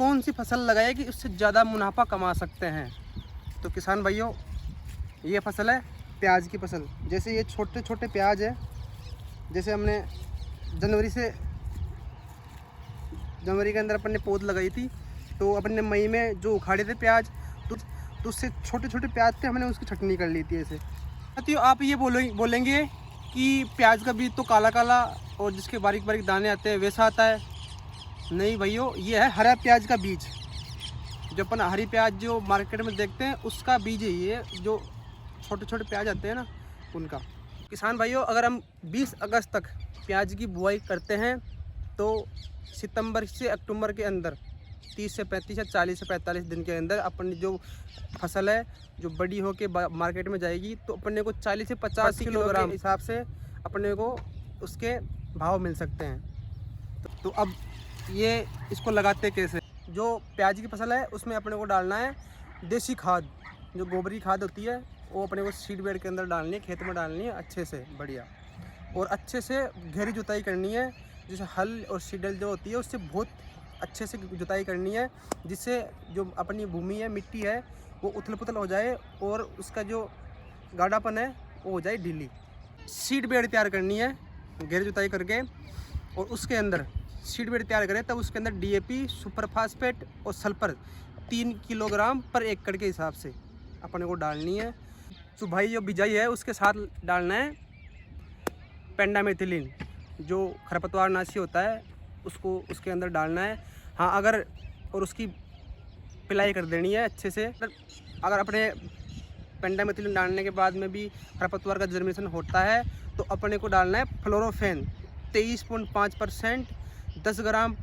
कौन सी फसल लगाए कि उससे ज़्यादा मुनाफा कमा सकते हैं। तो किसान भाइयों, ये फसल है प्याज की फसल। जैसे ये छोटे छोटे प्याज है, जैसे हमने जनवरी के अंदर अपन ने पौध लगाई थी, तो अपन ने मई में जो उखाड़े थे प्याज, तो उससे छोटे छोटे प्याज थे, हमने उसकी छटनी कर ली थी ऐसे। तो आप ये बोलेंगे कि प्याज का बीज तो काला काला और जिसके बारीक बारीक दाने आते हैं वैसा आता है। नहीं भैया, ये है हरा प्याज का बीज। जो अपन हरी प्याज जो मार्केट में देखते हैं उसका बीज है ये, जो छोटे छोटे प्याज आते हैं ना उनका। किसान भाइयों, अगर हम 20 अगस्त तक प्याज की बुआई करते हैं तो सितंबर से अक्टूबर के अंदर 30 से 35 या 40 से 45 दिन के अंदर अपनी जो फसल है जो बड़ी होके मार्केट में जाएगी, तो अपने को 40 से 50 किलोग्राम हिसाब से अपने को उसके भाव मिल सकते हैं। तो अब ये इसको लगाते कैसे। जो प्याज की फसल है उसमें अपने को डालना है देसी खाद, जो गोबरी खाद होती है वो अपने को सीड बेड के अंदर डालनी है, खेत में डालनी है अच्छे से बढ़िया, और अच्छे से गहरी जुताई करनी है। जैसे हल और सीडल जो होती है उससे बहुत अच्छे से जुताई करनी है, जिससे जो अपनी भूमि है, मिट्टी है, वो उथल पुथल हो जाए और उसका जो गाढ़ापन है वो हो जाए ढीली। सीड बेड तैयार करनी है गहरी जुताई करके, और उसके अंदर सीड बेड तैयार करें तब उसके अंदर DAP, सुपर फास्फेट और सल्फर 3 किलोग्राम पर एकड़ के हिसाब से अपने को डालनी है। तो भाई जो बिजाई है उसके साथ डालना है पेंडामेथिलिन, जो खरपतवार नाशी होता है उसको उसके अंदर डालना है। हाँ, अगर और उसकी पिलाई कर देनी है अच्छे से। अगर अपने पेंडामेथिलिन डालने के बाद में भी खरपतवार का जर्मिनेशन होता है तो अपने को डालना है फ्लोरोफेन 23.5%, 10 ग्राम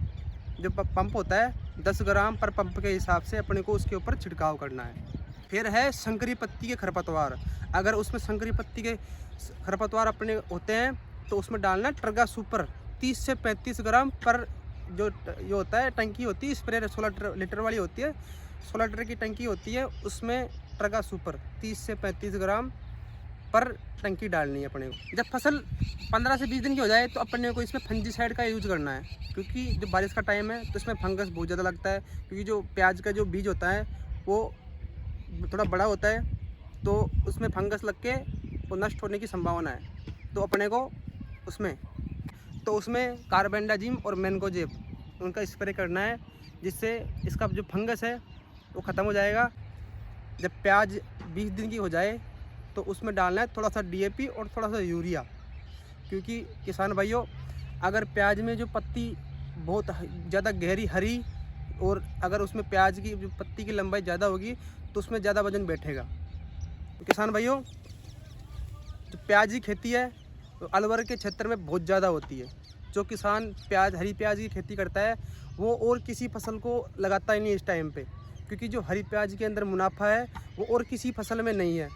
जो पंप होता है 10 ग्राम पर पंप के हिसाब से अपने को उसके ऊपर छिड़काव करना है। फिर है शंकरी पत्ती के खरपतवार। अगर उसमें शंकरी पत्ती के खरपतवार अपने होते हैं तो उसमें डालना ट्रगा सुपर 30 से 35 ग्राम पर, जो होता है टंकी होती है स्प्रे 16 लीटर वाली होती है, 16 लीटर की टंकी होती है, उसमें ट्रगा सुपर 30 से 35 ग्राम पर टंकी डालनी है अपने को। जब फसल 15 से 20 दिन की हो जाए तो अपने को इसमें फंजीसाइड का यूज़ करना है, क्योंकि जो बारिश का टाइम है तो इसमें फंगस बहुत ज़्यादा लगता है। क्योंकि जो प्याज का जो बीज होता है वो थोड़ा बड़ा होता है, तो उसमें फंगस लग के वो नष्ट होने की संभावना है। तो अपने को उसमें कार्बेंडाजिम और मैंगोजेब उनका स्प्रे करना है, जिससे इसका जो फंगस है वो ख़त्म हो जाएगा। जब प्याज 20 दिन की हो जाए तो उसमें डालना है थोड़ा सा DAP और थोड़ा सा यूरिया। क्योंकि किसान भाइयों, अगर प्याज में जो पत्ती बहुत ज़्यादा गहरी हरी, और अगर उसमें प्याज की जो पत्ती की लंबाई ज़्यादा होगी तो उसमें ज़्यादा वजन बैठेगा। तो किसान भाइयों, जो प्याज की खेती है तो अलवर के क्षेत्र में बहुत ज़्यादा होती है। जो किसान हरी प्याज की खेती करता है वो और किसी फसल को लगाता ही नहीं इस टाइम पे, क्योंकि जो हरी प्याज के अंदर मुनाफा है वो और किसी फसल में नहीं है।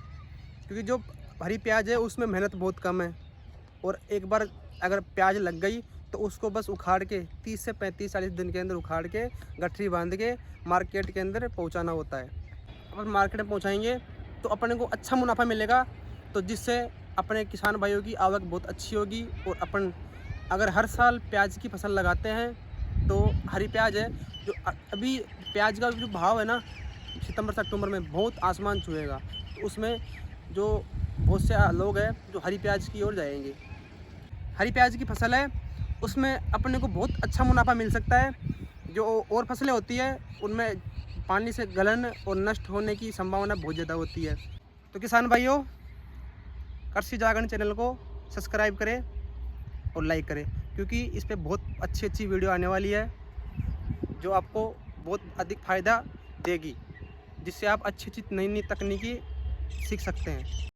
क्योंकि जो हरी प्याज है उसमें मेहनत बहुत कम है, और एक बार अगर प्याज लग गई तो उसको बस उखाड़ के 30 से 35-40 दिन के अंदर उखाड़ के गठरी बांध के मार्केट के अंदर पहुंचाना होता है। अपन मार्केट में पहुंचाएंगे तो अपने को अच्छा मुनाफा मिलेगा, तो जिससे अपने किसान भाइयों की आवक बहुत अच्छी होगी। और अपन अगर हर साल प्याज की फसल लगाते हैं तो हरी प्याज है जो अभी प्याज का जो भाव है ना सितंबर से अक्टूबर में बहुत आसमान छुएगा, तो उसमें जो बहुत से लोग हैं जो हरी प्याज की ओर जाएंगे। हरी प्याज की फसल है उसमें अपने को बहुत अच्छा मुनाफा मिल सकता है। जो और फसलें होती है उनमें पानी से गलन और नष्ट होने की संभावना बहुत ज़्यादा होती है। तो किसान भाइयों, कृषि जागरण चैनल को सब्सक्राइब करें और लाइक करें, क्योंकि इस पर बहुत अच्छी अच्छी वीडियो आने वाली है जो आपको बहुत अधिक फ़ायदा देगी, जिससे आप अच्छी अच्छी नई नई तकनीकी सीख सकते हैं।